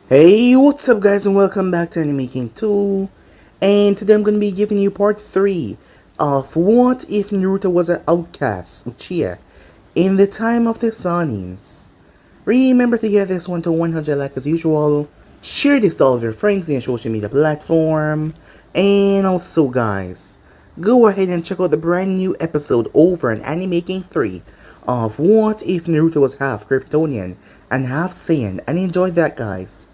Hey, what's up guys and welcome back to Anime King 2. And today I'm going to be giving you part 3 of What If Naruto Was an Outcast, Uchiha, in the time of the Sannins. Remember to get this one to 100 like as usual, share this to all of your friends in your social media platform, and also guys, go ahead and check out the brand new episode over on Anime King 3 of What If Naruto Was Half Kryptonian and Half Saiyan, and enjoy that guys.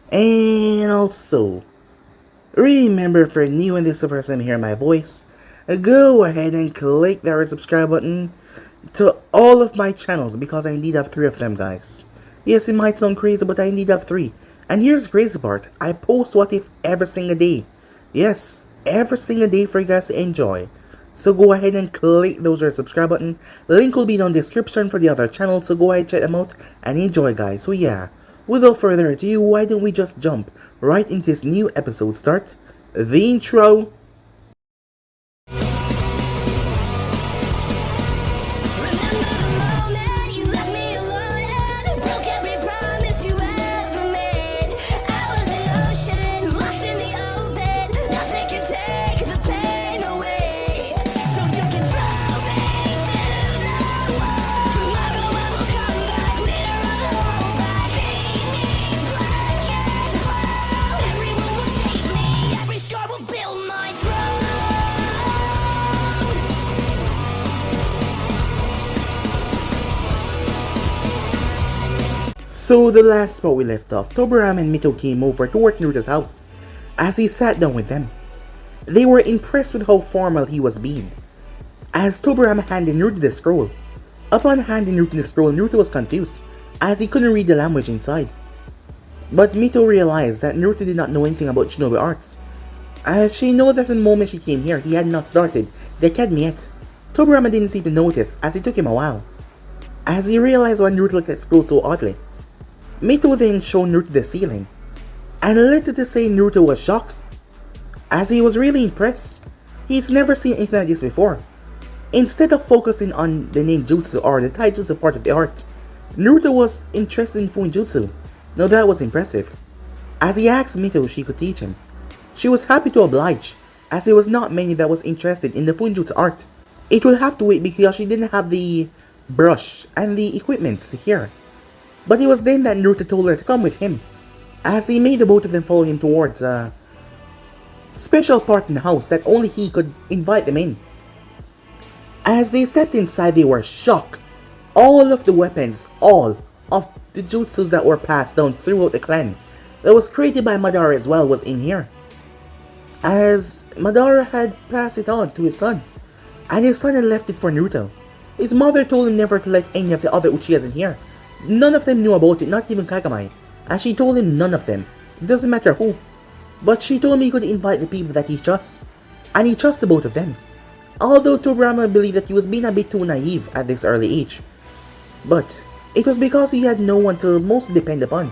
And also, remember if you're new and this is the first time you hear my voice, go ahead and click that red subscribe button to all of my channels because I indeed have 3 of them guys. Yes, it might sound crazy but I indeed have 3. And here's the crazy part, I post What If every single day. Yes, every single day for you guys to enjoy. So go ahead and click those red subscribe button. Link will be down in the description for the other channels, so go ahead check them out and enjoy guys. So yeah. Without further ado, why don't we just jump right into this new episode start? The intro. So the last spot we left off, Tobirama and Mito came over towards Naruto's house as he sat down with them. They were impressed with how formal he was being. As Tobirama handed Naruto the scroll, upon handing Naruto the scroll, Naruto was confused as he couldn't read the language inside. But Mito realized that Naruto did not know anything about shinobi arts, as she knew that from the moment she came here, he had not started the academy yet. Tobirama didn't seem to notice as it took him a while, as he realized why Naruto looked at the scroll so oddly. Mito then showed Naruto the ceiling, and later to say Naruto was shocked, as he was really impressed. He's never seen anything like this before. Instead of focusing on the ninjutsu or the taijutsu part of the art, Naruto was interested in fujutsu. Now that was impressive. As he asked Mito if she could teach him, she was happy to oblige, as there was not many that was interested in the fujutsu art. It will have to wait because she didn't have the brush and the equipment here. But it was then that Naruto told her to come with him, as he made the both of them follow him towards a special part in the house that only he could invite them in. As they stepped inside, they were shocked. All of the weapons, all of the jutsus that were passed down throughout the clan, that was created by Madara as well, was in here. As Madara had passed it on to his son, and his son had left it for Naruto. His mother told him never to let any of the other Uchihas in here. None of them knew about it, not even Kagami, as she told him none of them. It doesn't matter who. But she told him he could invite the people that he trusts, and he trusted both of them. Although Tobirama believed that he was being a bit too naive at this early age. But it was because he had no one to mostly depend upon.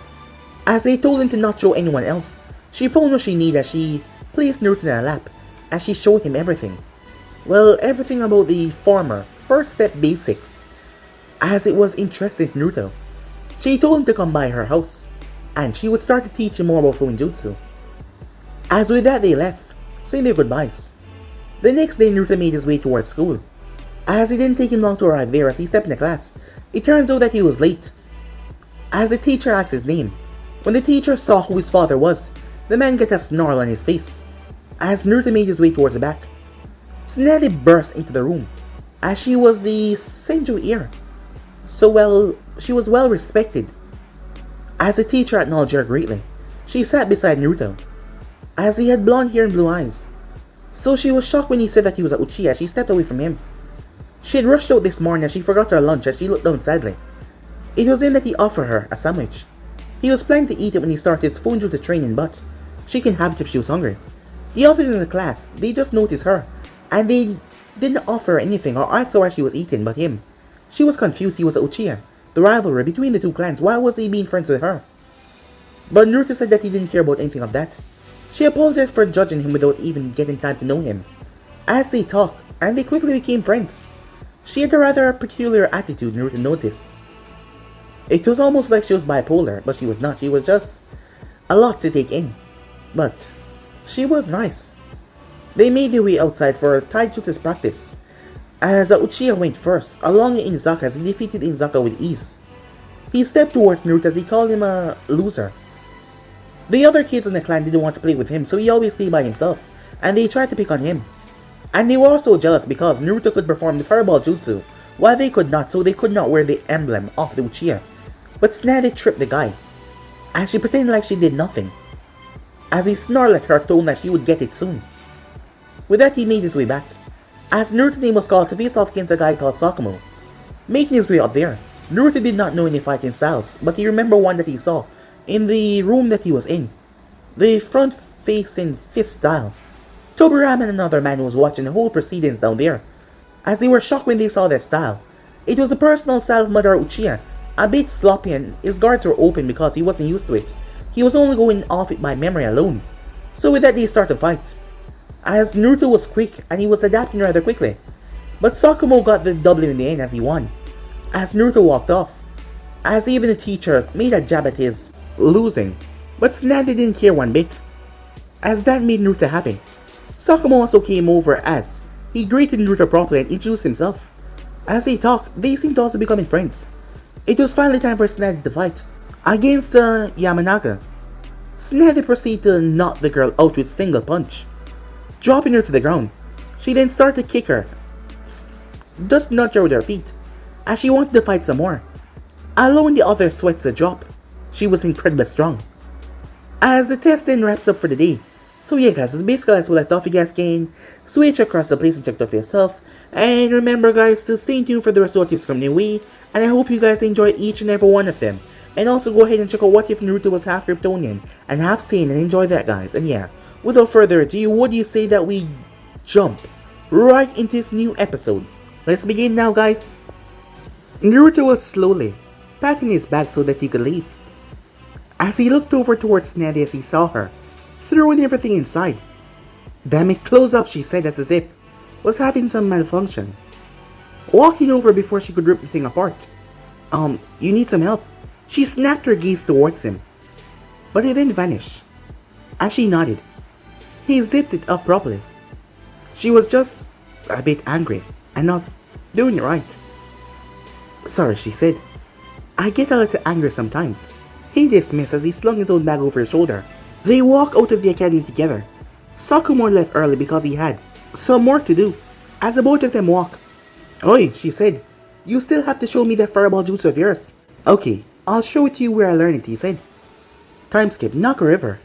As they told him to not show anyone else, she found what she needed as she placed Naruto in her lap, as she showed him everything. Well, everything about the former first step basics, as it was interesting to Naruto. She told him to come by her house, and she would start to teach him more about fujutsu. As with that they left, saying their goodbyes. The next day Naruto made his way towards school. As it didn't take him long to arrive there as he stepped into class, it turns out that he was late. As the teacher asked his name, when the teacher saw who his father was, the man got a snarl on his face. As Naruto made his way towards the back, Tsunade burst into the room, as she was the Senju heir. She was well respected. As the teacher acknowledged her greatly, she sat beside Naruto, as he had blonde hair and blue eyes. So she was shocked when he said that he was a Uchiha. She stepped away from him. She had rushed out this morning as she forgot her lunch as she looked down sadly. It was then that he offered her a sandwich. He was planning to eat it when he started his fujutsu training, but she can have it if she was hungry. The others in the class, they just noticed her, and they didn't offer her anything or ask her why she was eating but him. She was confused. He was a Uchiha. The rivalry between the two clans. Why was he being friends with her? But Naruto said that he didn't care about anything of that. She apologized for judging him without even getting time to know him. As they talked, and they quickly became friends. She had a rather peculiar attitude, Naruto noticed. It was almost like she was bipolar, but she was not. She was just A lot to take in. But she was nice. They made their way outside for taijutsu's practice, as Uchiha went first, along Inazaka as he defeated Inazaka with ease. He stepped towards Naruto as he called him a loser. The other kids in the clan didn't want to play with him, so he always played by himself, and they tried to pick on him. And they were also jealous because Naruto could perform the fireball jutsu, while they could not, so they could not wear the emblem of the Uchiha. But Tsunade tripped the guy, and she pretended like she did nothing, as he snarled at her, told that she would get it soon. With that, he made his way back, as Naruto's name was called to face off against a guy called Sakumo. Making his way up there, Naruto did not know any fighting styles, but he remembered one that he saw in the room that he was in. The front-facing fist style. Tobirama and another man was watching the whole proceedings down there, as they were shocked when they saw that style. It was the personal style of Madara Uchiha, a bit sloppy, and his guards were open because he wasn't used to it. He was only going off it by memory alone. So with that, they started to fight, as Naruto was quick and he was adapting rather quickly. But Sakumo got the W in the end as he won, as Naruto walked off, as even the teacher made a jab at his losing. But Tsunade didn't care one bit, as that made Naruto happy. Sakumo also came over as he greeted Naruto properly and introduced himself. As they talked, they seemed to also becoming friends. It was finally time for Tsunade to fight against Yamanaka. Tsunade proceeded to knock the girl out with a single punch, dropping her to the ground. She then started to kick her, just nudge her with her feet, as she wanted to fight some more, allowing the other sweats to drop. She was incredibly strong. As the test then wraps up for the day. So yeah guys, it's basically as we left off. You guys can switch across the place and check it out for yourself. And remember guys to stay tuned for the rest of what tips coming your way. And I hope you guys enjoy each and every one of them. And also go ahead and check out what if Naruto was half Kryptonian and half Saiyan, and enjoy that guys. And yeah, without further ado, what do you say that we jump right into this new episode? Let's begin now guys. Naruto was slowly packing his bag so that he could leave, as he looked over towards Tsunade as he saw her throwing everything inside. Damn it, close up, she said as the zip was having some malfunction. Walking over before she could rip the thing apart. You need some help? She snapped her gaze towards him, but it then vanished. As she nodded, he zipped it up properly. She was just a bit angry and not doing it right. Sorry, she said. I get a little angry sometimes. He dismissed as he slung his own bag over his shoulder. They walked out of the academy together. Sakumo left early because he had some work to do. As the both of them walked, Oi, she said, you still have to show me that fireball jutsu of yours. Okay, I'll show it to you where I learned it, he said. Time skip, Knuckle River.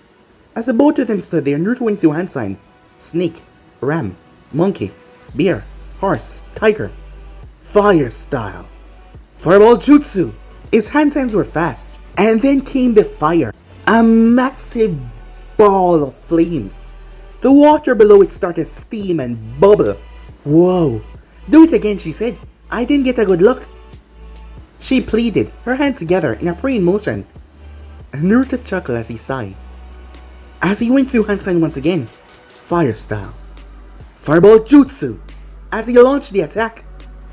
As the both of them stood there, Naruto went through hand sign. Snake, ram, monkey, bear, horse, tiger. Fire style. Fireball jutsu. His hand signs were fast, and then came the fire. A massive ball of flames. The water below it started to steam and bubble. Whoa. Do it again, she said. I didn't get a good look. She pleaded, her hands together in a praying motion. Naruto chuckled as he sighed, as he went through hand sign once again. Fire style. Fireball jutsu. As he launched the attack,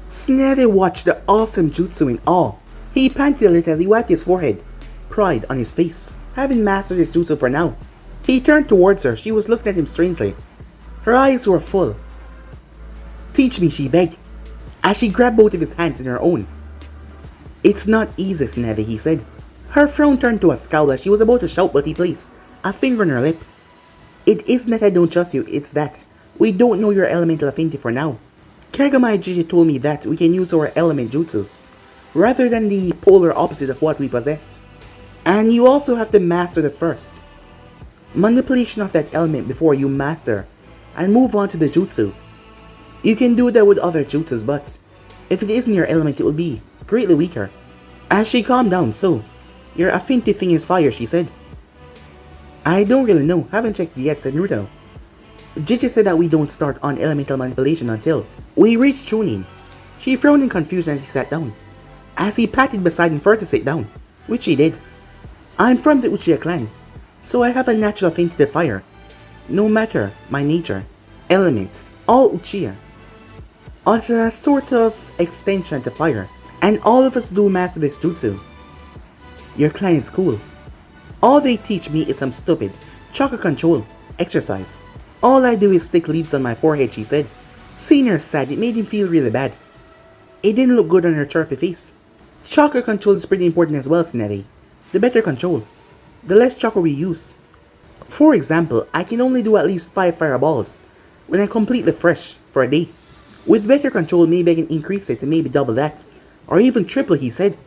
Tsunade watched the awesome jutsu in awe. He panted a little as he wiped his forehead, pride on his face, having mastered his jutsu for now. He turned towards her. She was looking at him strangely. Her eyes were full. Teach me, she begged, as she grabbed both of his hands in her own. It's not easy, Tsunade, he said. Her frown turned to a scowl as she was about to shout, but he placed a finger on her lip. It isn't that I don't trust you, it's that we don't know your elemental affinity for now. Kagami Jiji told me that we can use our element jutsus, rather than the polar opposite of what we possess. And you also have to master the first manipulation of that element before you master and move on to the jutsu. You can do that with other jutsus, but if it isn't your element, it will be greatly weaker. As she calmed down, so, your affinity thing is fire, she said. I don't really know, haven't checked yet, said Naruto. Jiji said that we don't start on elemental manipulation until we reach Chunin. She frowned in confusion as he sat down, as he patted beside him for her to sit down, which she did. I'm from the Uchiha clan, so I have a natural affinity to fire. No matter my nature, element, all Uchiha are a sort of extension to fire, and all of us do master this jutsu. Your clan is cool. All they teach me is some stupid chakra control exercise. All I do is stick leaves on my forehead, she said. Seeing her sad, it made him feel really bad. It didn't look good on her chirpy face. Chakra control is pretty important as well, Snetty. The better control, the less chakra we use. For example, I can only do at least 5 fireballs when I'm completely fresh for a day. With better control, maybe I can increase it to maybe double that, or even triple, he said.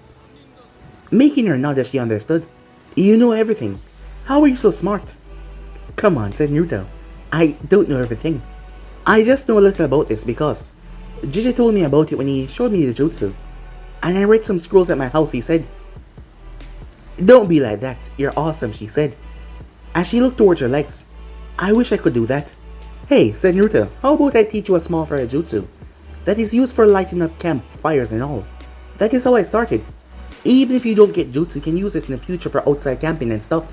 Making her nod as she understood. You know everything. How are you so smart? Come on, said Naruto. I don't know everything. I just know a little about this because Gigi told me about it when he showed me the jutsu. And I read some scrolls at my house, he said. Don't be like that, you're awesome, she said. As she looked towards her legs. I wish I could do that. Hey, said Naruto, how about I teach you a small fire jutsu that is used for lighting up campfires and all. That is how I started. Even if you don't get jutsu, you can use this in the future for outside camping and stuff.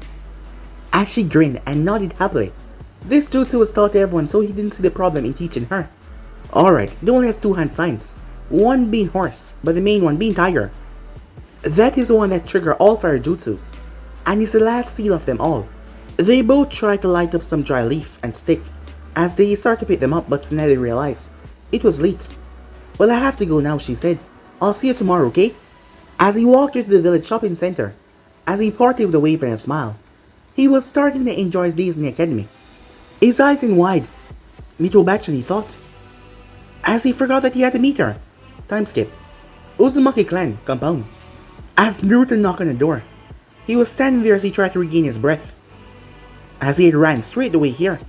As she grinned and nodded happily. This jutsu was taught to everyone, so he didn't see the problem in teaching her. Alright, it only has 2 hand signs. One being horse, but the main one being tiger. That is the one that triggers all fire jutsus, and is the last seal of them all. They both try to light up some dry leaf and stick as they start to pick them up, but Sannin realized it was late. Well, I have to go now, she said. I'll see you tomorrow, okay? As he walked her to the village shopping center, as he parted with a wave and a smile, he was starting to enjoy his days in the academy. His eyes in wide. Mitobachi, he thought. As he forgot that he had to meet her. Time skip. Uzumaki clan compound. As Naruto knocked on the door, he was standing there as he tried to regain his breath. As he had ran straight away here.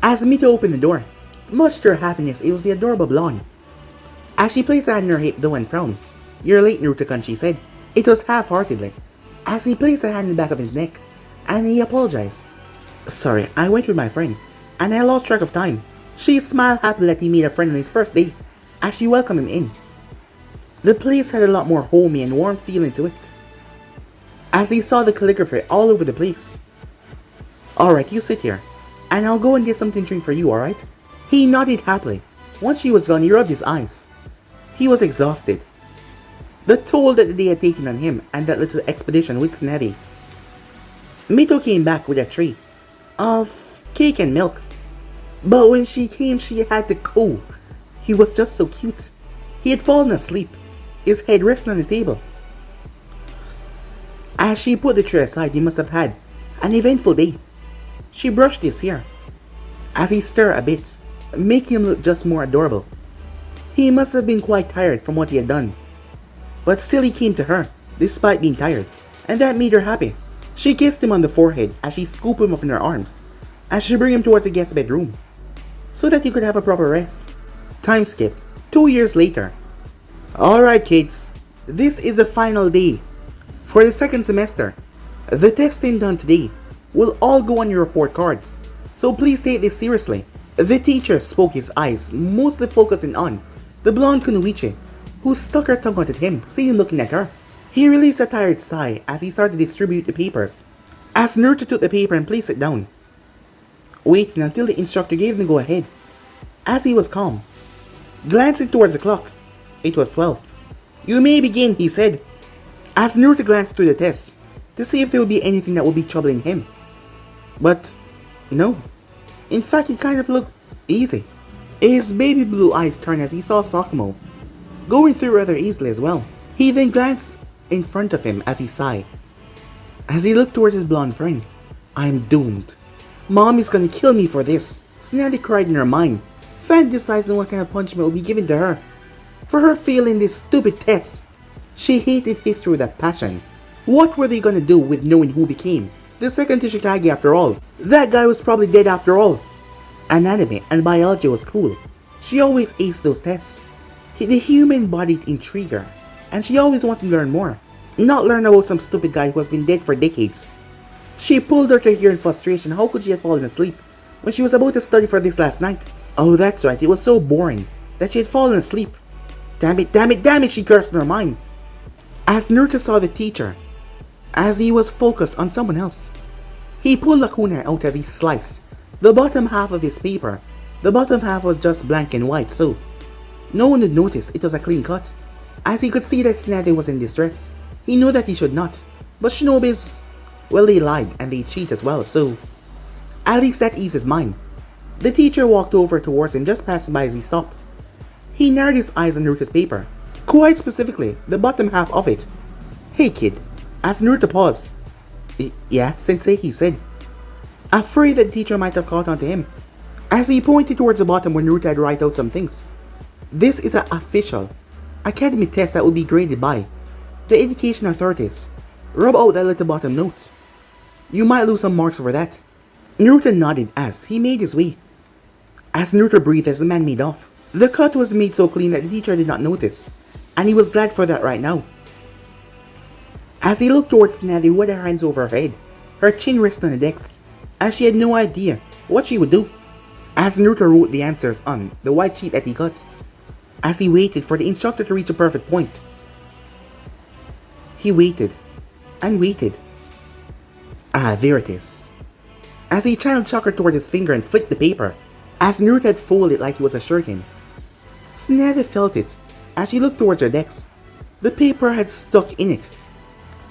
As Mito opened the door, much to her happiness, it was the adorable blonde. As she placed her hand on her hip though and frowned. You're late, Naruto-kun, she said. It was half-heartedly. As he placed her hand in the back of his neck, and he apologized. Sorry, I went with my friend, and I lost track of time. She smiled happily that he made a friend on his first day, as she welcomed him in. The place had a lot more homey and warm feeling to it. As he saw the calligraphy all over the place. Alright, you sit here, and I'll go and get something to drink for you, alright? He nodded happily. Once she was gone, he rubbed his eyes. He was exhausted. The toll that the day had taken on him and that little expedition with Snetty. Mito came back with a tray of cake and milk. But when she came, she had to go. He was just so cute. He had fallen asleep, his head resting on the table. As she put the tray aside, he must have had an eventful day. She brushed his hair. As he stirred a bit, making him look just more adorable. He must have been quite tired from what he had done. But still he came to her, despite being tired, and that made her happy. She kissed him on the forehead as she scooped him up in her arms, as she brought him towards the guest bedroom, so that he could have a proper rest. Time skip, 2 years later. Alright kids, this is the final day for the second semester. The testing done today will all go on your report cards, so please take this seriously. The teacher spoke his eyes, mostly focusing on the blonde Kunoichi, who stuck her tongue out at him, seeing him looking at her. He released a tired sigh as he started to distribute the papers. As Naruto took the paper and placed it down, waiting until the instructor gave him the go-ahead. As he was calm, glancing towards the clock, it was 12. You may begin, he said. As Naruto glanced through the tests to see if there would be anything that would be troubling him. But no. In fact, it kind of looked easy. His baby blue eyes turned as he saw Sakumo going through rather easily as well. He then glanced in front of him as he sighed. As he looked towards his blonde friend. I'm doomed. Mom is gonna kill me for this. Snetty cried in her mind, fantasizing what kind of punishment will be given to her for her failing this stupid test. She hated history with a passion. What were they gonna do with knowing who became the second Tishikage after all? That guy was probably dead after all. Anatomy and biology was cool. She always aced those tests. The human body intrigued her, and she always wanted to learn more, not learn about some stupid guy who has been dead for decades. She pulled her to here in frustration. How could she have fallen asleep when she was about to study for this last night? Oh, that's right, it was so boring that she had fallen asleep. Damn it, damn it, damn it, she cursed in her mind. As Naruto saw the teacher, as he was focused on someone else, he pulled a kunai out as he sliced the bottom half of his paper. The bottom half was just blank and white, so no one would notice it was a clean cut. As he could see that Snetty was in distress, he knew that he should not, but Shinobi's Well, they lied and they cheat as well, so at least that eases mine. The teacher walked over towards him, just passing by as he stopped. He narrowed his eyes on Naruto's paper, quite specifically the bottom half of it. "Hey kid," asked Naruto paused. "Yeah, sensei," he said, afraid that the teacher might have caught on to him, as he pointed towards the bottom where Naruto had write out some things. "This is an official academic test that will be graded by the education authorities. Rub out that little bottom note. You might lose some marks over that." Naruto nodded as he made his way. As Naruto breathed as the man made off, the cut was made so clean that the teacher did not notice, and he was glad for that right now. As he looked towards Naruto, who had her hands over her head, her chin resting on the desk, as she had no idea what she would do. As Naruto wrote the answers on the white sheet that he cut, as he waited for the instructor to reach a perfect point. He waited and waited. Ah, there it is. As he channeled chakra toward his finger and flicked the paper, as Naruto had folded it like he was a shuriken. Tsunade felt it as she looked towards her desk. The paper had stuck in it.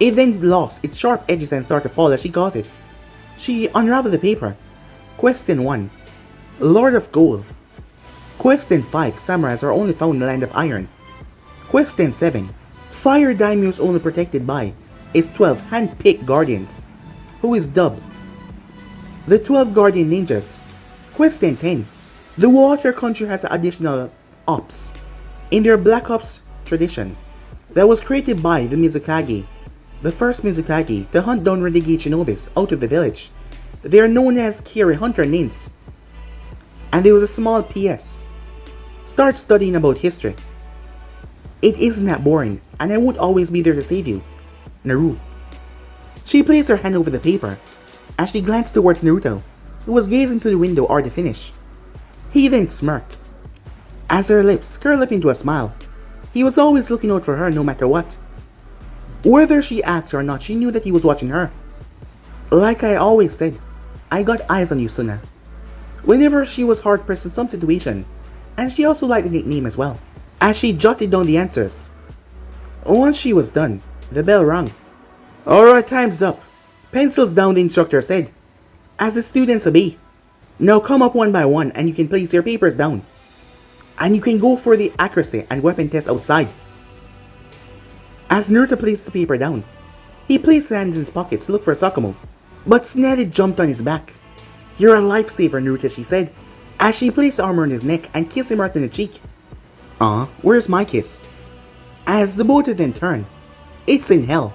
It then lost its sharp edges and started to fall as she got it. She unraveled the paper. Question 1. Lord of Gold. Question 5. Samurais are only found in the land of iron. Question 7. Fire daimyos only protected by its 12 hand-picked guardians, who is dubbed the 12 Guardian Ninjas. Question 10. The Water Country has additional ops in their Black Ops tradition that was created by the Mizukage, the first Mizukage, to hunt down renegade shinobis out of the village. They are known as Kiri Hunter Nins. And there was a small PS. Start studying about history. It isn't that boring, and I won't always be there to save you. Naru. She placed her hand over the paper as she glanced towards Naruto, who was gazing through the window or the finish. He then smirked as her lips curled up into a smile. He was always looking out for her no matter what. Whether she asked or not, she knew that he was watching her. Like I always said, I got eyes on you, Suna. Whenever she was hard pressed in some situation, and she also liked the nickname as well, as she jotted down the answers. Once she was done, the bell rang. "Alright, time's up. Pencils down," the instructor said, as the students obey. "Now come up one by one and you can place your papers down. And you can go for the accuracy and weapon test outside." As Naruto placed the paper down, he placed his hands in his pockets to look for Sakamoto, but Tsunade jumped on his back. "You're a lifesaver, Naruto," she said, as she placed armor on his neck and kissed him right on the cheek. Where's my kiss?" As the both of them turned. "It's in hell.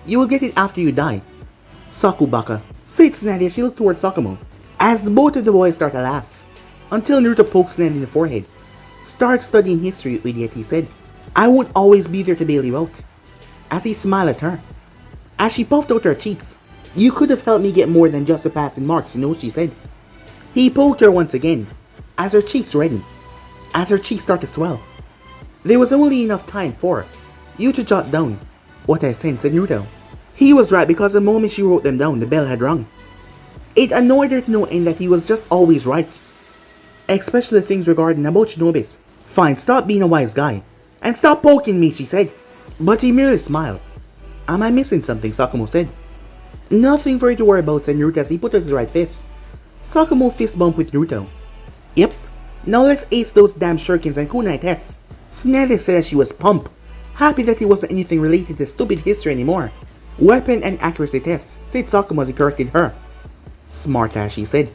You will get it after you die, Sakubaka," said Tsunade as she looked towards Sakamoto, as both of the boys started to laugh, until Naruto poked Tsunade in the forehead. "Start studying history, you idiot," he said. "I won't always be there to bail you out," as he smiled at her. As she puffed out her cheeks. "You could have helped me get more than just the passing marks, you know," she said. He poked her once again, as her cheeks reddened, as her cheeks started to swell. "There was only enough time for you to jot down what I said," said Naruto. He was right, because the moment she wrote them down, the bell had rung. It annoyed her to no end that he was just always right, especially things regarding about shinobis. "Fine, stop being a wise guy, and stop poking me," she said. But he merely smiled. "Am I missing something?" Sakamoto said. "Nothing for you to worry about," said Naruto as he put out his right fist. Sakamoto fist bumped with Naruto. "Yep, now let's ace those damn shurikens and kunai tests." Tsunade said as she was pumped, happy that it wasn't anything related to stupid history anymore. "Weapon and accuracy tests," said Sakamoto as he corrected her. "Smart ass," she said,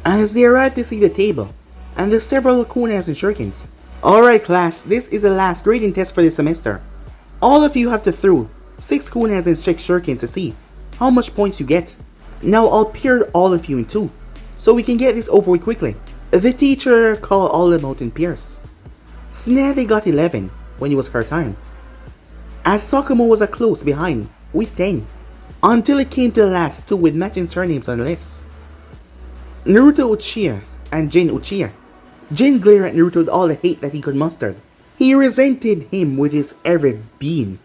as they arrived to see the table and the several kunais and shurikens. "Alright class, this is the last grading test for this semester. All of you have to throw 6 kunais and 6 shurikens to see how much points you get. Now I'll pair all of you in 2, so we can get this over with quickly." The teacher called all of them out in pairs. Tsunade got 11 when it was her turn, as Sakamoto was a close behind with 10, until it came to the last 2 with matching surnames on the list. Naruto Uchiha and Jin Uchiha. Jin glared at Naruto with all the hate that he could muster. He resented him with his every being.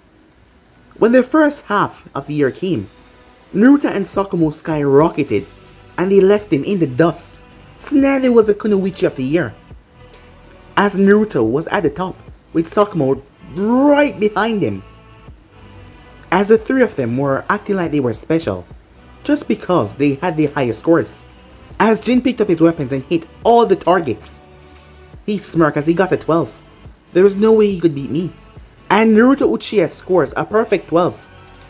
When the first half of the year came, Naruto and Sakamoto skyrocketed, and they left him in the dust. Tsunade was the Kunoichi of the year, as Naruto was at the top, with Sakamoto right behind him, as the 3 of them were acting like they were special. just because they had the highest scores. As Jin picked up his weapons and hit all the targets, he smirked as he got a 12. There was no way he could beat me. And Naruto Uchiha scores a perfect 12,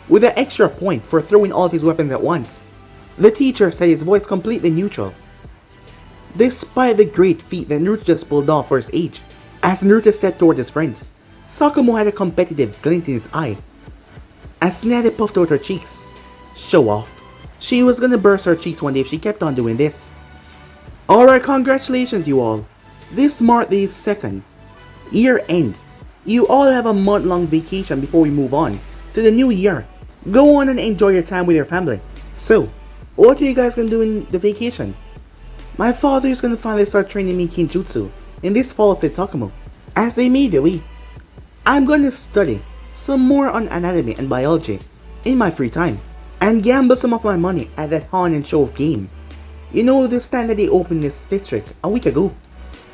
with an extra point for throwing all of his weapons at once. The teacher said his voice completely neutral, despite the great feat that Naruto just pulled off for his age. As Naruto stepped toward his friends, Sakamoto had a competitive glint in his eye. As Tsunade puffed out her cheeks. Show off. She was gonna burst her cheeks one day if she kept on doing this. Alright, congratulations you all. This marked the second year end. You all have a month-long vacation before we move on to the new year. Go on and enjoy your time with your family. So, what are you guys gonna do in the vacation? My father is gonna finally start training me Kinjutsu in this fall, said Sakamoto. As they made their way, I'm gonna study some more on anatomy and biology in my free time, and gamble some of my money at that Han and Show game. You know, the stand that they opened this district a week ago.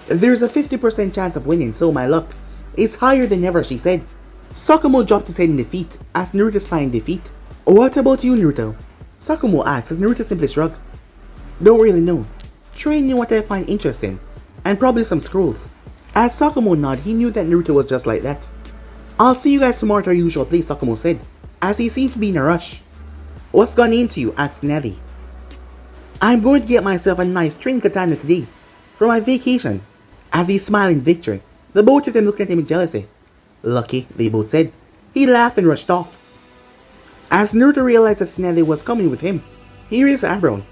There's a 50% chance of winning, so my luck is higher than ever, she said. Sakamoto dropped his head in defeat as Naruto signed defeat. What about you, Naruto? Sakamoto asked as Naruto simply shrugged. Don't really know. Training what I find interesting, and probably some scrolls. As Sakamoto nodded, he knew that Naruto was just like that. I'll see you guys tomorrow at our usual place, Sakamoto said, as he seemed to be in a rush. What's gone into you? Asked Tsunade. I'm going to get myself a nice trained katana today for my vacation. As he smiled in victory, the both of them looked at him in jealousy. Lucky, they both said. He laughed and rushed off. As Naruto realized that Tsunade was coming with him, he raised his eyebrow.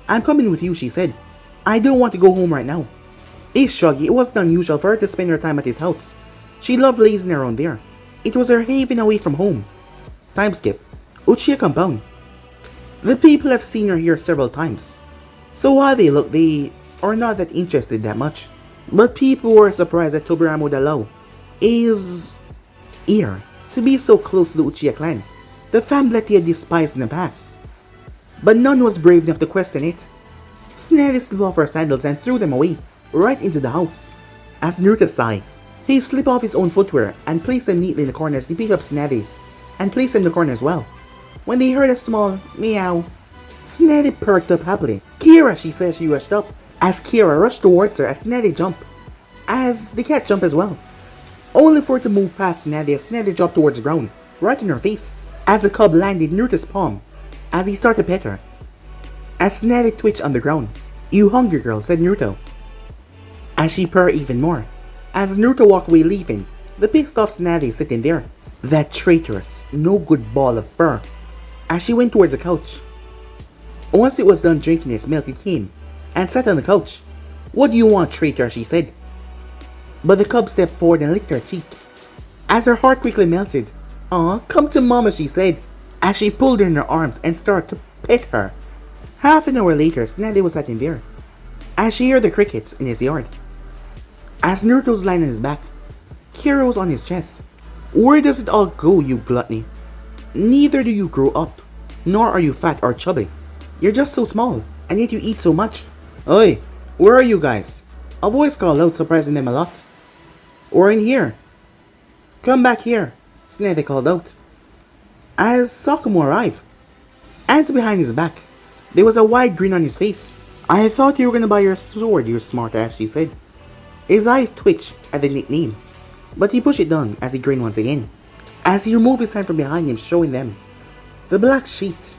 I'm coming with you, she said. I don't want to go home right now. He shrugged. It wasn't unusual for her to spend her time at his house. She loved lazing around there. It was her haven away from home. Time skip. Uchiha compound. The people have seen her here several times, so while they are not that interested that much. But people were surprised that Tobirama would allow is here to be so close to the Uchiha clan, the family that he had despised in the past. But none was brave enough to question it. Tsunade slipped off her sandals and threw them away, right into the house. As Naruto sighed, he slipped off his own footwear and placed them neatly in the corners. He picked up Tsunade's and placed them in the corner as well. When they heard a small meow, Tsunade perked up happily. Kira, she said. She rushed up. As Kira rushed towards her as Tsunade jumped, as the cat jumped as well, only for it to move past Tsunade as Tsunade dropped towards the ground, right in her face, as the cub landed in Naruto's palm, as he started to pet her. As Tsunade twitched on the ground. You hungry girl, said Naruto, as she purred even more. As Naruto walked away leaving, the pissed off Tsunade sitting there, that traitorous, no good ball of fur, as she went towards the couch. Once it was done drinking its milk, it came and sat on the couch. What do you want, traitor, she said. But the cub stepped forward and licked her cheek, as her heart quickly melted. Aw, come to mama, she said, as she pulled her in her arms and started to pet her. Half an hour later, Tsunade was sitting there, as she heard the crickets in his yard. As Naruto was lying on his back, Kira was on his chest. Where does it all go, you gluttony? Neither do you grow up, nor are you fat or chubby. You're just so small, and yet you eat so much. Oi, where are you guys? A voice called out, surprising them a lot. We're in here. Come back here, Tsunade called out. As Sakamoto arrived, hands behind his back, there was a wide grin on his face. I thought you were gonna buy your sword, you smart ass, she said. His eyes twitched at the nickname, but he pushed it down as he grinned once again, as he removed his hand from behind him, showing them the black sheet,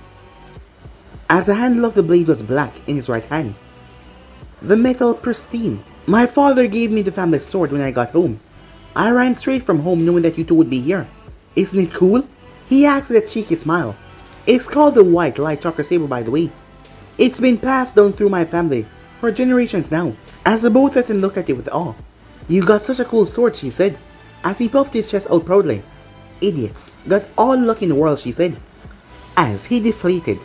as the handle of the blade was black in his right hand. The metal pristine. My father gave me the family sword when I got home. I ran straight from home knowing that you two would be here. Isn't it cool? He asked with a cheeky smile. It's called the White Light Chakra Saber, by the way. It's been passed down through my family for generations now, as the both of them looked at it with awe. You got such a cool sword, she said, as he puffed his chest out proudly. Idiots, got all luck in the world, she said, as he deflated.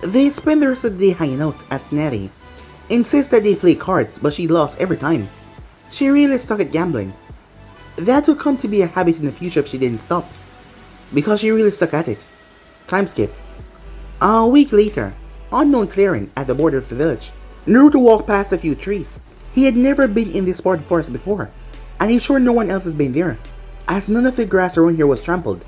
They spend the rest of the day hanging out as Tsunade insists that they play cards, but she lost every time. She really stuck at gambling. That would come to be a habit in the future if she didn't stop, because she really stuck at it. Time skip. A week later, unknown clearing at the border of the village. Naruto walked past a few trees. He had never been in this part of the forest before, and he's sure no one else has been there, as none of the grass around here was trampled.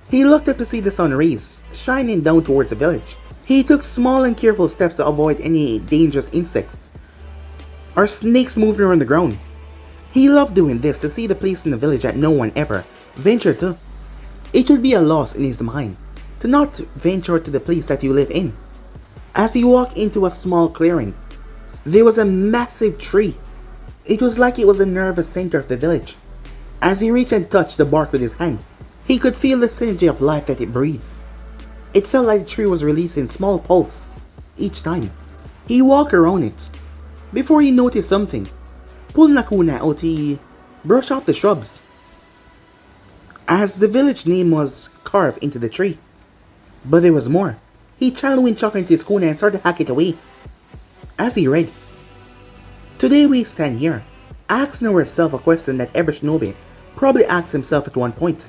He looked up to see the sun rays shining down towards the village. He took small and careful steps to avoid any dangerous insects or snakes moving around the ground. He loved doing this to see the place in the village that no one ever ventured to. It would be a loss in his mind to not venture to the place that you live in. As he walked into a small clearing, there was a massive tree. It was like it was the nervous center of the village. As he reached and touched the bark with his hand, he could feel the synergy of life that it breathed. It felt like the tree was releasing small pulses each time. He walked around it before he noticed something. Pulling a kunai out, he brushed off the shrubs, as the village name was carved into the tree. But there was more. He channeled chakra into his kunai and started to hack it away. As he read, "Today we stand here, asking ourselves a question that every shinobi probably asks himself at one point.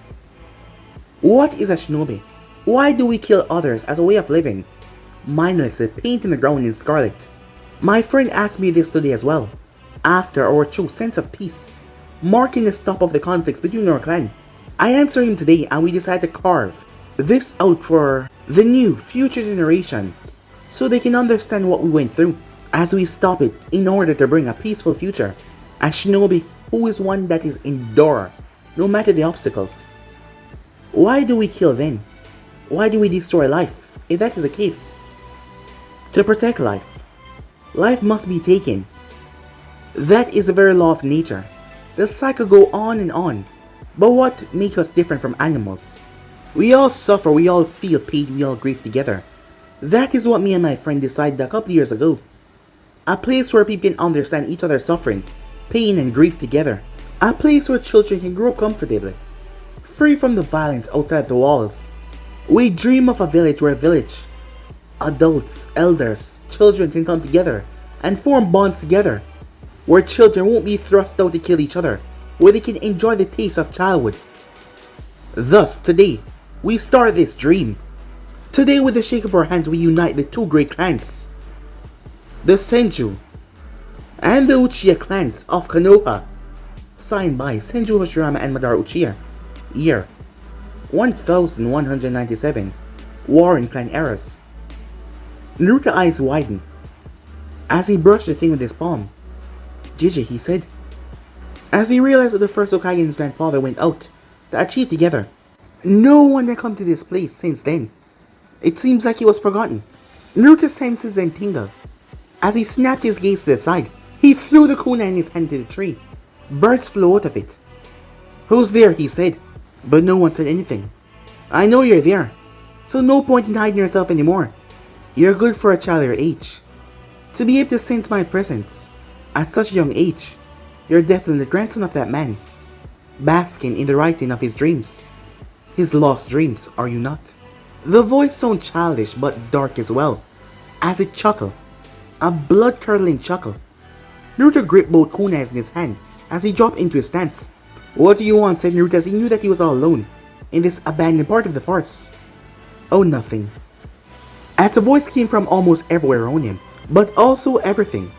What is a shinobi? Why do we kill others as a way of living? Mindlessly painting the ground in scarlet. My friend asked me this today as well, after our true sense of peace, marking the stop of the conflicts between our clan. I answered him today and we decided to carve this out for the new future generation so they can understand what we went through as we stop it in order to bring a peaceful future. A shinobi who is one that is endure no matter the obstacles. Why do we kill then? Why do we destroy life if that is the case? To protect life. Life must be taken. That is the very law of nature. The cycle go on and on. But what makes us different from animals? We all suffer, we all feel pain, we all grieve together. That is what me and my friend decided a couple years ago. A place where people can understand each other's suffering, pain and grief together. A place where children can grow up comfortably, free from the violence outside the walls. We dream of a village where adults, elders, children can come together and form bonds together. Where children won't be thrust out to kill each other, where they can enjoy the taste of childhood. Thus, today, we start this dream. Today, with the shake of our hands, we unite the two great clans, the Senju and the Uchiha clans of Konoha. Signed by Senju Hashirama and Madara Uchiha. Year 1197. Warring clan eras. Naruto's eyes widened as he brushed the thing with his palm. "Jiji," he said, as he realized that the first Hokage and his grandfather went out to achieve together. No one had come to this place since then. It seems like he was forgotten. Naruto's senses then tingled. As he snapped his gaze to the side, he threw the kunai in his hand to the tree. Birds flew out of it. "Who's there?" he said, but no one said anything. "I know you're there, so no point in hiding yourself anymore. You're good for a child your age. To be able to sense my presence at such a young age, you're definitely the grandson of that man, basking in the writing of his dreams. His lost dreams, are you not?" The voice sounded childish but dark as well, as it chuckled, a blood-curdling chuckle. Naruto gripped both kunais in his hand as he dropped into his stance. "What do you want?" said Naruto as he knew that he was all alone in this abandoned part of the forest. "Oh, nothing." As the voice came from almost everywhere around him, but also everything.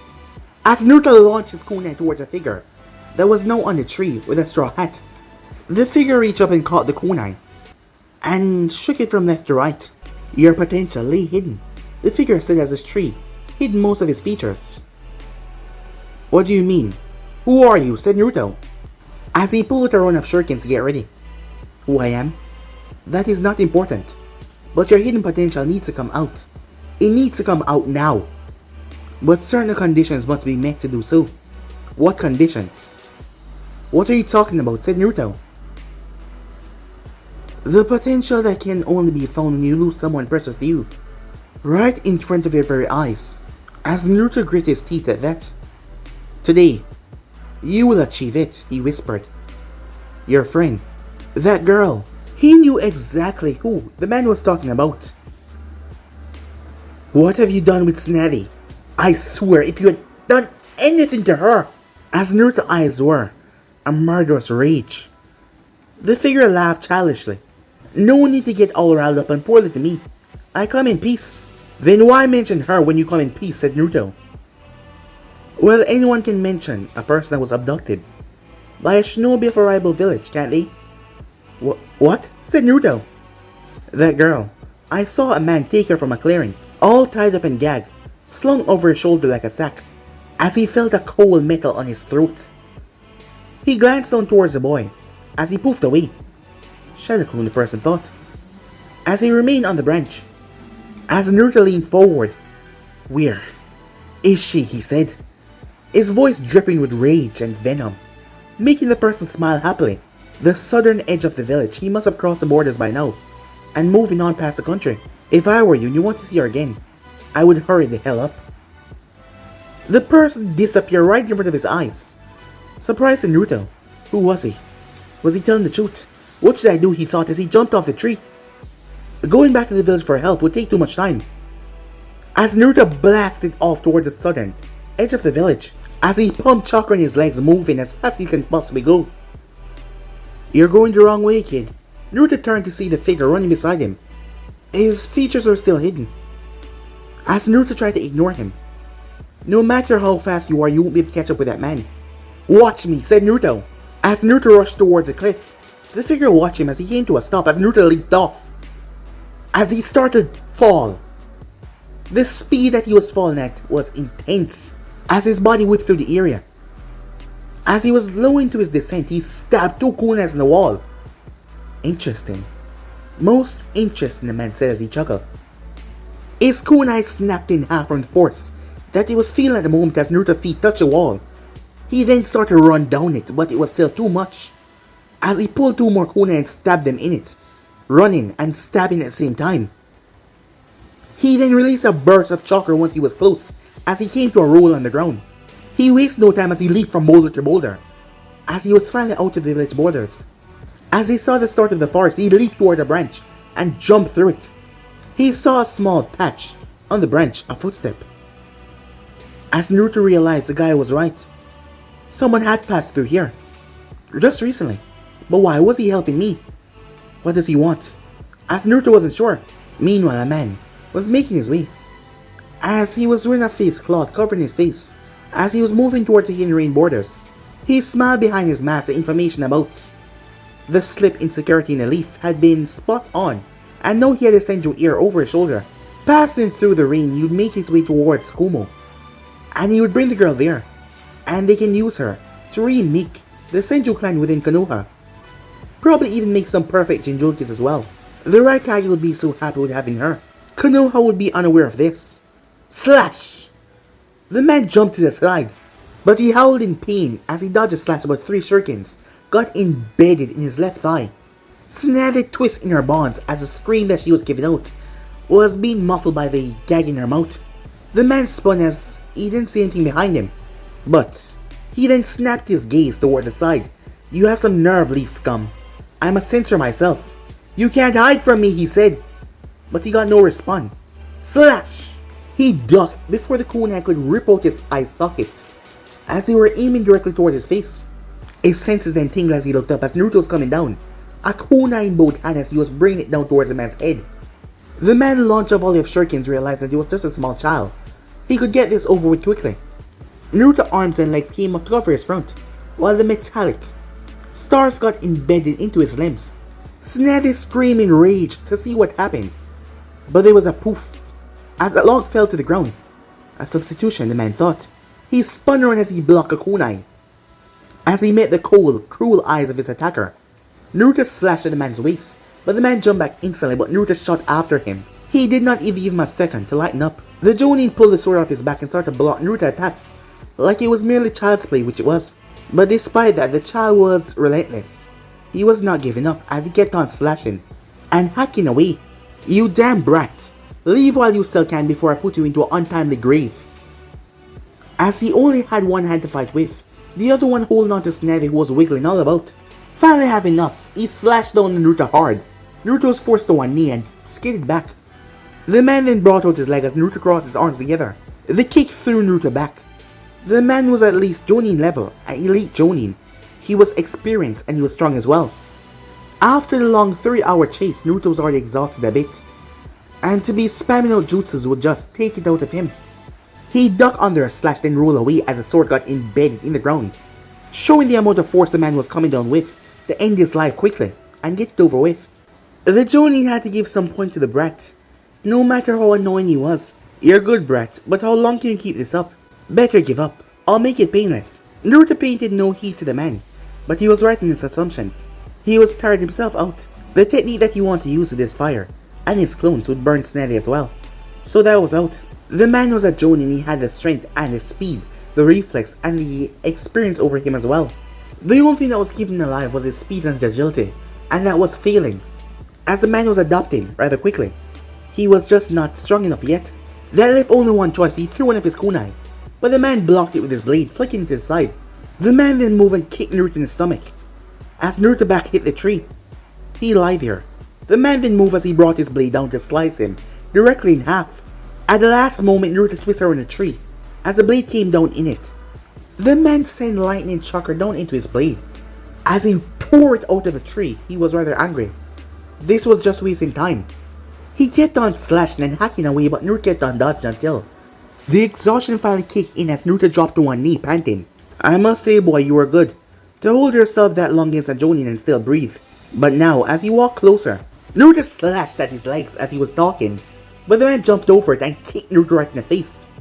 As Naruto launched his kunai towards a figure that was now on the tree with a straw hat, the figure reached up and caught the kunai and shook it from left to right. "Your potential lay hidden," the figure said as his tree hid most of his features. "What do you mean? Who are you?" said Naruto, as he pulled a run of shurikens to get ready. "Who I am? That is not important, but your hidden potential needs to come out. It needs to come out now. But certain conditions must be met to do so." "What conditions?" "What are you talking about?" said Naruto. "The potential that can only be found when you lose someone precious to you, right in front of your very eyes." As Naruto grit his teeth at that. "Today, you will achieve it," he whispered. "Your friend, that girl." He knew exactly who the man was talking about. "What have you done with Snatty? I swear if you had done anything to her." As Naruto's eyes were a murderous rage, the figure laughed childishly. "No need to get all riled up and pour it to me. I come in peace." "Then why mention her when you come in peace?" said Naruto. "Well, anyone can mention a person that was abducted by a shinobi of a rival village, can't they?" What? said Naruto. "That girl. I saw a man take her from a clearing all tied up and gagged, slung over his shoulder like a sack, as he felt a cold metal on his throat. He glanced down towards the boy, as he poofed away. Shadow Clone, the person thought, as he remained on the branch. As Naruto leaned forward, "Where is she?" he said, his voice dripping with rage and venom, making the person smile happily. The southern edge of the village. He must have crossed the borders by now, and moving on past the country. If I were you and you want to see her again, I would hurry the hell up. The person disappeared right in front of his eyes. Surprised Naruto. Who was he? Was he telling the truth? What should I do, he thought, as he jumped off the tree. Going back to the village for help would take too much time. As Naruto blasted off towards the southern edge of the village, as he pumped chakra in his legs, moving as fast as he can possibly go. "You're going the wrong way, kid." Naruto turned to see the figure running beside him. His features were still hidden, as Naruto tried to ignore him. "No matter how fast you are, you won't be able to catch up with that man." "Watch me," said Naruto. As Naruto rushed towards the cliff, the figure watched him as he came to a stop as Naruto leaped off. As he started to fall, the speed that he was falling at was intense, as his body whipped through the area. As he was low into his descent, he stabbed 2 kunais in the wall. "Interesting. Most interesting," the man said as he chuckled. His kunai snapped in half from the force that he was feeling at the moment as Naruto's feet touched the wall. He then started to run down it, but it was still too much, as he pulled 2 more kunai and stabbed them in it, running and stabbing at the same time. He then released a burst of chakra once he was close, as he came to a roll on the ground. He wasted no time as he leaped from boulder to boulder, as he was finally out of the village borders. As he saw the start of the forest, he leaped toward a branch and jumped through it. He saw a small patch on the branch, a footstep. As Naruto realized the guy was right. Someone had passed through here, just recently. But why was he helping me? What does he want? As Naruto wasn't sure. Meanwhile, a man was making his way, as he was wearing a face cloth covering his face. As he was moving towards the hidden rain borders, he smiled behind his mask. The information about the slip in security in the leaf had been spot on, and now he had a Senju ear over his shoulder. Passing through the rain, he would make his way towards Kumo, and he would bring the girl there, and they can use her to remake the Senju clan within Konoha. Probably even make some perfect Jinchurikis as well. The Raikage would be so happy with having her. Konoha would be unaware of this. Slash! The man jumped to the side, but he howled in pain as he dodged a slash. About 3 shurikens got embedded in his left thigh. Snapped a twist in her bonds as the scream that she was giving out was being muffled by the gag in her mouth. The man spun as he didn't see anything behind him, but he then snapped his gaze toward the side. "You have some nerve, leaf scum. I'm a censor myself. You can't hide from me," he said, but he got no response. Slash! He ducked before the kunai could rip out his eye socket, as they were aiming directly toward his face. His senses then tingled as he looked up as Naruto was coming down, a kunai in both hands as he was bringing it down towards the man's head. The man launched a volley of shurikens, realized that he was just a small child. He could get this over with quickly. Naruto's arms and legs came up to cover his front, while the metallic stars got embedded into his limbs. Snazzy screamed in rage to see what happened, but there was a poof as the log fell to the ground. A substitution, the man thought. He spun around as he blocked a kunai, as he met the cold, cruel eyes of his attacker. Naruto slashed at the man's waist, but the man jumped back instantly, but Naruto shot after him. He did not even give him a second to lighten up. The Jonin pulled the sword off his back and started to block Naruto's attacks like it was merely child's play, which it was. But despite that, the child was relentless. He was not giving up as he kept on slashing and hacking away. "You damn brat! Leave while you still can before I put you into an untimely grave." As he only had one hand to fight with, the other one holding on to Snazzy, who was wiggling all about. Finally have enough, he slashed down on Naruto hard. Naruto was forced to one knee and skidded back. The man then brought out his leg as Naruto crossed his arms together. The kick threw Naruto back. The man was at least Jonin level, an elite Jonin. He was experienced and he was strong as well. After the long 3-hour chase, Naruto was already exhausted a bit, and to be spamming out jutsus would just take it out of him. He ducked under a slash, then rolled away as the sword got embedded in the ground, showing the amount of force the man was coming down with to end his life quickly and get it over with. The Jonin had to give some point to the brat. no matter how annoying he was. You're good, Brett, but how long can you keep this up? Better give up. I'll make it painless. Naruto painted no heed to the man, but he was right in his assumptions. He was tired himself out. The technique that you want to use with this fire, and his clones would burn Snelly as well. So that was out. The man was a Jonin, he had the strength and the speed, the reflex and the experience over him as well. The only thing that was keeping him alive was his speed and his agility, and that was failing, as the man was adapting rather quickly. He was just not strong enough yet. That left only one choice. He threw one of his kunai, but the man blocked it with his blade, flicking it to the side. The man then moved and kicked Naruto in the stomach, as Naruto back hit the tree. He lied here. The man then moved as he brought his blade down to slice him directly in half. At the last moment, Naruto twisted around the tree, as the blade came down in it. The man sent lightning chakra down into his blade. As he tore it out of the tree, he was rather angry. This was just wasting time. He kept on slashing and hacking away, but Naruto kept on dodging until the exhaustion finally kicked in as Naruto dropped to one knee, panting. I must say, boy, you were good to hold yourself that long against a Jonin and still breathe. But now, as he walked closer, Naruto slashed at his legs as he was talking, but the man jumped over it and kicked Naruto right in the face.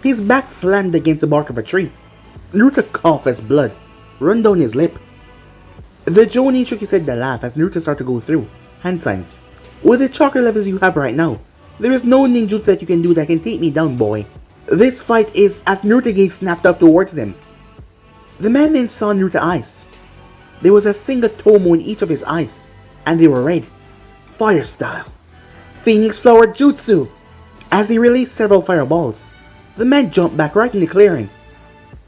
His back slammed against the bark of a tree. Naruto coughed as blood ran down his lip. The Jonin shook his head to laugh as Naruto started to go through hand signs. With the chakra levels you have right now, there is no ninjutsu that you can do that can take me down, boy. This fight is as Naruto gaze snapped up towards them. The man then saw Naruto's eyes. There was a single tomo in each of his eyes, and they were red. Fire style. Phoenix Flower Jutsu! As he released several fireballs, the man jumped back right in the clearing.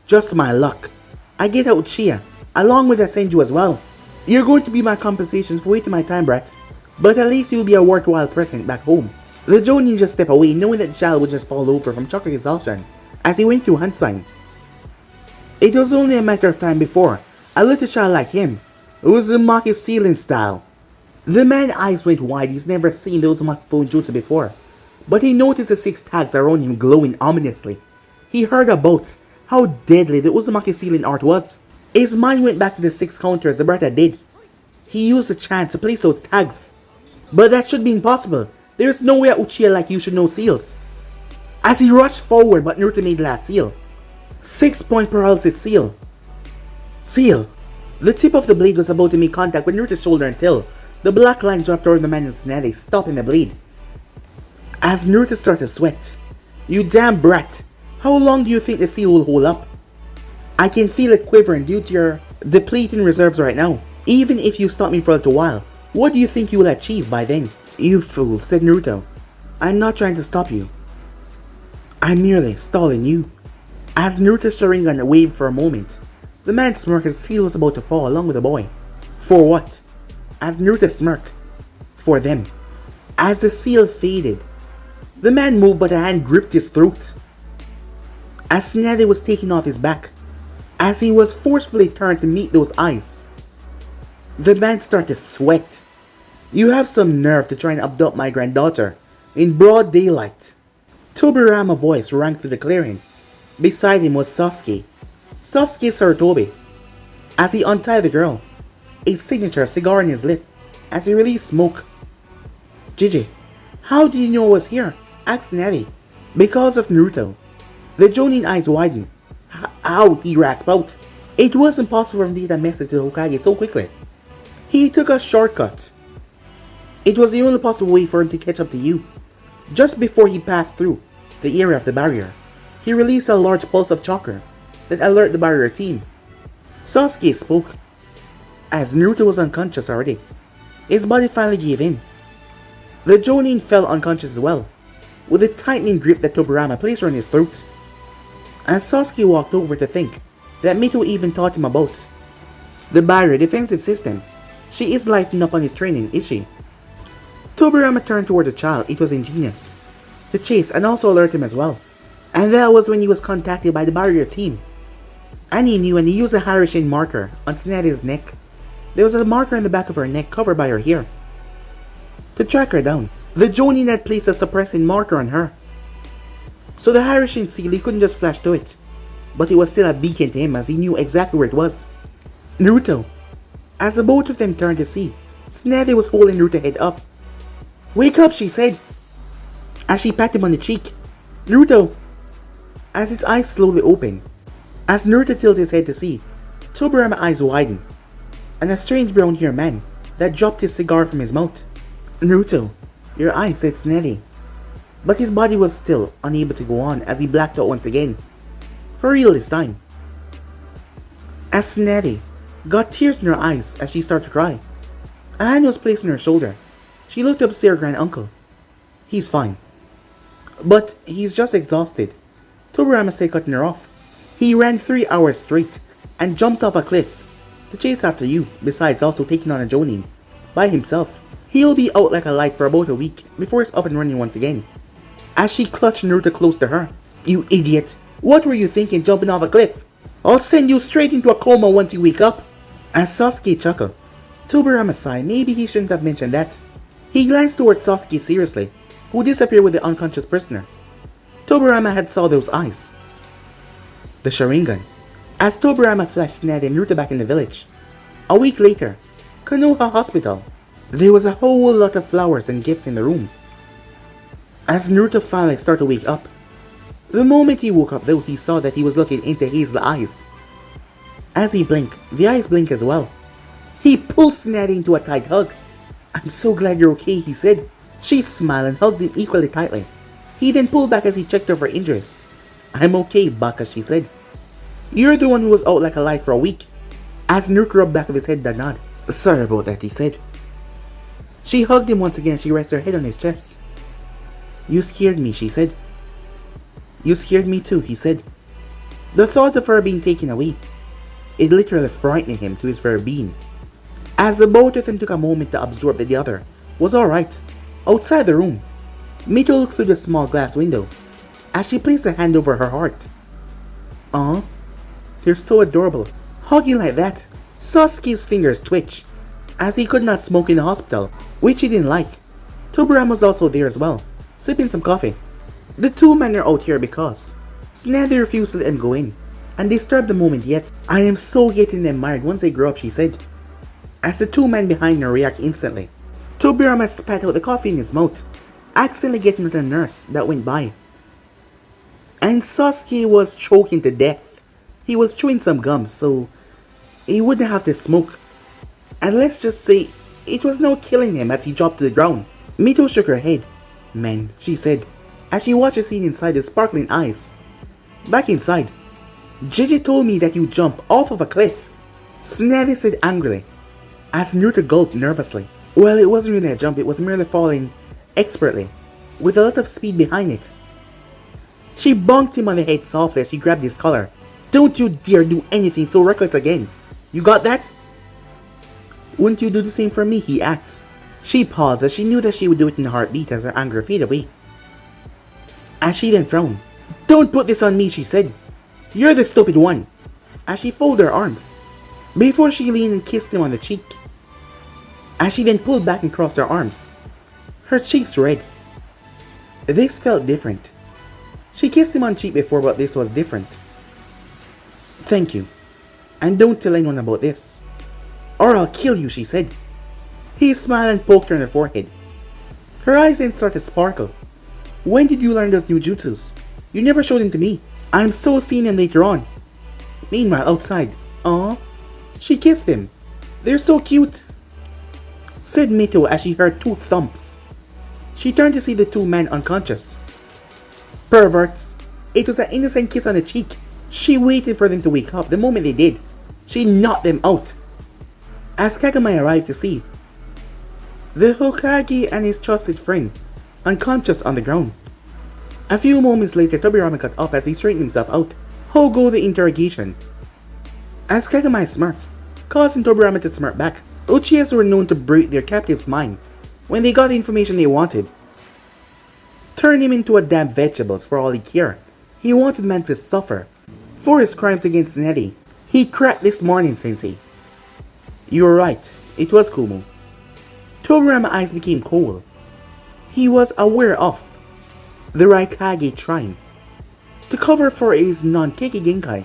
Just my luck. I get out Uchiha, along with Senju as well. You're going to be my compensation for wasting my time, Brett. But at least you'll be a worthwhile present back home. The Jonin just stepped away, knowing that Jal would just fall over from chakra exhaustion as he went through hand sign. It was only a matter of time before a little child like him, Uzumaki ceiling style. The man's eyes went wide. He's never seen the Uzumaki fujutsu before, but he noticed the 6 tags around him glowing ominously. He heard about how deadly the Uzumaki ceiling art was. His mind went back to the 6 counters the brother did. He used the chance to place those tags, but that should be impossible. There's no way a Uchiha like you should know seals. As he rushed forward, but Naruto made the last seal. 6-point paralysis seal. Seal. The tip of the blade was about to make contact with Naruto's shoulder until the black line dropped over the man's neck, stopping the blade. As Naruto started to sweat. You damn brat. How long do you think the seal will hold up? I can feel it quivering due to your depleting reserves right now. Even if you stop me for a little while, what do you think you will achieve by then? You fool, said Naruto. I'm not trying to stop you. I'm merely stalling you. As Naruto's Sharingan waved for a moment, the man smirked as the seal was about to fall along with the boy. For what? As Naruto smirked. For them. As the seal faded, the man moved but a hand gripped his throat. As Tsunade was taken off his back, as he was forcefully turned to meet those eyes, the man started to sweat. You have some nerve to try and abduct my granddaughter in broad daylight. Tobirama's voice rang through the clearing. Beside him was Sasuke Sarutobi. As he untied the girl, a signature cigar in his lip, as he released smoke. Gigi, how did you know I was here? Asked Tsunade. Because of Naruto. The Jonin eyes widened. How? He rasped out. It was impossible for him to get a message to Hokage so quickly. He took a shortcut. It was the only possible way for him to catch up to you. Just before he passed through the area of the barrier, he released a large pulse of chakra that alerted the barrier team. Sasuke spoke. As Naruto was unconscious already, his body finally gave in. The Jonin fell unconscious as well, with a tightening grip that Tobirama placed around his throat. As Sasuke walked over to think that Mito even taught him about the barrier defensive system. She is lighting up on his training, is she? Tobirama turned toward the child. It was ingenious to chase and also alert him as well. And that was when he was contacted by the barrier team. And he knew, and he used a Harishin marker on Tsunade's neck. There was a marker in the back of her neck covered by her hair. To track her down, the Jonin had placed a suppressing marker on her. So the Harishin seal, he couldn't just flash to it, but it was still a beacon to him as he knew exactly where it was. Naruto. As the both of them turned to see, Tsunade was holding Naruto's head up. Wake up, she said. as she patted him on the cheek. Naruto! As his eyes slowly opened, as Naruto tilted his head to see, Tobirama's eyes widened, and a strange brown-haired man that dropped his cigar from his mouth. Naruto, your eyes, said Sannin. But his body was still unable to go on as he blacked out once again. For real this time. As Sannin got tears in her eyes as she started to cry, a hand was placed on her shoulder. She looked up to see her grand-uncle. He's fine. But he's just exhausted, Tobirama said, cutting her off. He ran 3 hours straight and jumped off a cliff to chase after you, besides also taking on a Jonin by himself. He'll be out like a light for about a week before he's up and running once again. As she clutched Naruto close to her. You idiot! What were you thinking jumping off a cliff? I'll send you straight into a coma once you wake up. As Sasuke chuckled, Tobirama sighed. Maybe he shouldn't have mentioned that. He glanced towards Sasuke seriously, who disappeared with the unconscious prisoner. Tobirama had saw those eyes. The Sharingan. As Tobirama flashed Sannin and Naruto back in the village. A week later, Konoha Hospital. There was a whole lot of flowers and gifts in the room. As Naruto finally started to wake up. The moment he woke up though, he saw that he was looking into Hazel's eyes. As he blinked, the eyes blinked as well. He pulled Sannin into a tight hug. I'm so glad you're okay, he said. She smiled and hugged him equally tightly. He then pulled back as he checked her for injuries. I'm okay, Baka, she said. You're the one who was out like a light for a week. As Naruto rubbed back of his head the nod. Sorry about that, he said. She hugged him once again and she rested her head on his chest. You scared me, she said. You scared me too, he said. The thought of her being taken away, it literally frightened him to his very being. As the both of them took a moment to absorb that the other was alright. Outside the room, Mito looked through the small glass window as she placed a hand over her heart. Aw, you're so adorable. Hugging like that. Sasuke's fingers twitched as he could not smoke in the hospital, which he didn't like. Tobirama was also there as well, sipping some coffee. The two men are out here because Sannin refused to let him go in and disturbed the moment yet. I am so getting them married once they grow up, she said. As the two men behind her react instantly, Tobirama spat out the coffee in his mouth, accidentally getting at a nurse that went by. And Sasuke was choking to death. He was chewing some gum so he wouldn't have to smoke. And let's just say, it was no killing him as he dropped to the ground. Mito shook her head. Man, she said, as she watched the scene inside his sparkling eyes. Back inside, Gigi told me that you jumped off of a cliff. Sannin said angrily, as Naruto gulped nervously. Well, it wasn't really a jump, it was merely falling expertly, with a lot of speed behind it. She bonked him on the head softly as she grabbed his collar. Don't you dare do anything so reckless again. You got that? Wouldn't you do the same for me? He asked. She paused as she knew that she would do it in a heartbeat as her anger faded away. As she then frowned. Don't put this on me, she said. You're the stupid one. As she folded her arms, before she leaned and kissed him on the cheek. As she then pulled back and crossed her arms, her cheeks red. This felt different. She kissed him on the cheek before, but this was different. Thank you. And don't tell anyone about this, or I'll kill you, she said. He smiled and poked her on the forehead. Her eyes then started to sparkle. When did you learn those new jutsus? You never showed them to me. I'm so seeing them later on. Meanwhile, outside, aw, she kissed him. They're so cute, said Mito as she heard 2 thumps. She turned to see the 2 men unconscious. Perverts. It was an innocent kiss on the cheek. She waited for them to wake up. The moment they did, she knocked them out. As Kagami arrived to see the Hokage and his trusted friend unconscious on the ground. A few moments later, Tobirama got up as he straightened himself out. How go the interrogation? As Kagami smirked, causing Tobirama to smirk back. Uchihas were known to break their captive's mind when they got the information they wanted. Turn him into a damn vegetables for all he cared. He wanted man to suffer for his crimes against Sannin. He cracked this morning, Sensei. You were right, it was Kumo. Tobirama's eyes became cold. He was aware of the Raikage trying to cover for his non-Keiki Genkai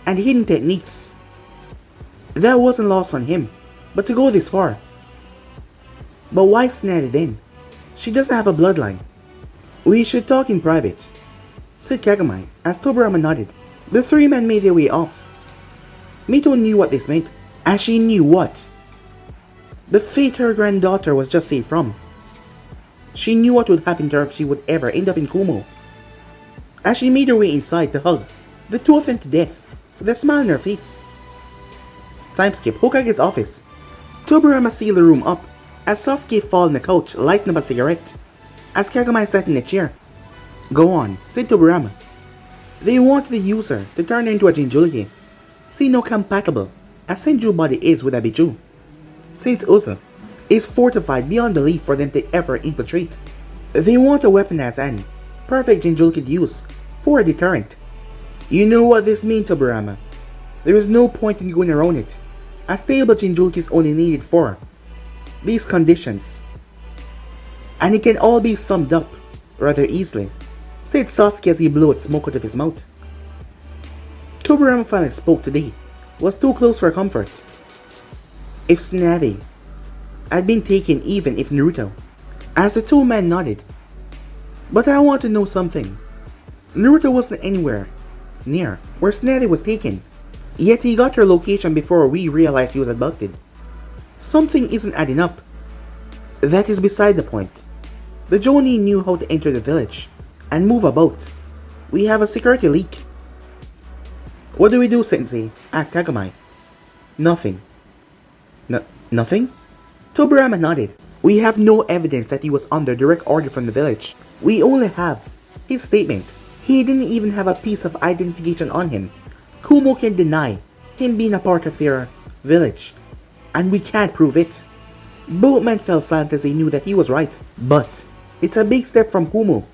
and hidden techniques. That wasn't lost on him, but to go this far. But why Sannin then? She doesn't have a bloodline. We should talk in private, said Kagami as Tobirama nodded. The three men made their way off. Mito knew what this meant, as she knew what the fate her granddaughter was just saved from. She knew what would happen to her if she would ever end up in Kumo. As she made her way inside to hug the two of them to death, with a smile on her face. Time skip, Hokage's office. Tobirama sealed the room up as Sasuke fell on the couch, lighting up a cigarette, as Kagami sat in a chair. Go on, said Tobirama. They wanted the user to turn her into a Jinchuriki. See no compatible, as Senju body is with a Biju. Since Usa is fortified beyond belief for them to ever infiltrate. They want a weaponized and perfect Jinchuriki to use for a deterrent. You know what this means, Tobirama. There is no point in going around it. A stable Jinchuriki is only needed for these conditions. And it can all be summed up rather easily, said Sasuke as he blew out smoke out of his mouth. Tobirama finally spoke today, was too close for comfort. If Tsunade had been taken, even if Naruto, as the two men nodded. But I want to know something. Naruto wasn't anywhere near where Tsunade was taken, yet he got her location before we realized she was abducted. Something isn't adding up. That is beside the point. The Jonin knew how to enter the village and move about. We have a security leak. What do we do, Sensei? Asked Kagami. Nothing. Nothing? Tobirama nodded. We have no evidence that he was under direct order from the village. We only have his statement. He didn't even have a piece of identification on him. Kumo can deny him being a part of their village, and we can't prove it. Both men fell silent as they knew that he was right. But it's a big step from Kumo.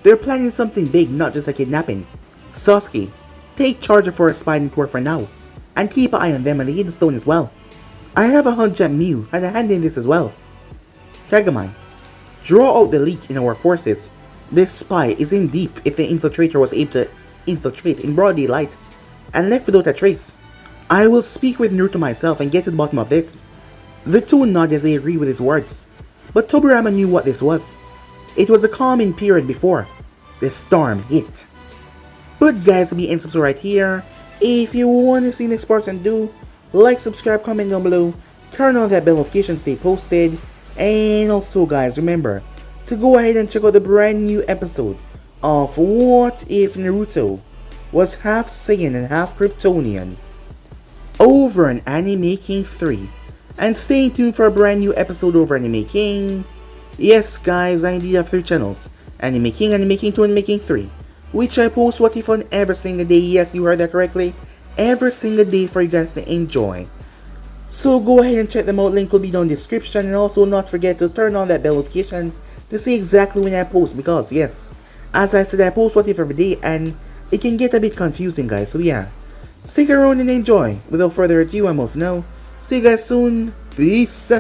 They're planning something big, not just a kidnapping. Sasuke, take charge of our spying tour for now, and keep an eye on them and the Hidden Stone as well. I have a hunch that Mew had a hand in this as well. Kagami, draw out the leak in our forces. This spy is in deep if the infiltrator was able to infiltrate in broad daylight and left without a trace. I will speak with Naruto myself and get to the bottom of this. The two nod as they agree with his words, but Tobirama knew what this was. It was a calming period before the storm hit. But guys, we end subscribe right here. If you want to see next parts, and do like, subscribe, comment down below, turn on that bell notification, stay posted, and also guys, remember to go ahead and check out the brand new episode of What If Naruto Was Half Saiyan and Half Kryptonian over on Anime King 3. And stay tuned for a brand new episode over Anime King. Yes guys, I indeed have 3 channels. Anime King, Anime King 2, Anime King 3. Which I post What If on every single day. Yes, you heard that correctly. Every single day for you guys to enjoy. So go ahead and check them out. Link will be down in the description. And also not forget to turn on that bell notification to see exactly when I post. Because yes, as I said, I post What If every day and it can get a bit confusing guys. So yeah, stick around and enjoy. Without further ado, I'm off now. See you guys soon. Peace.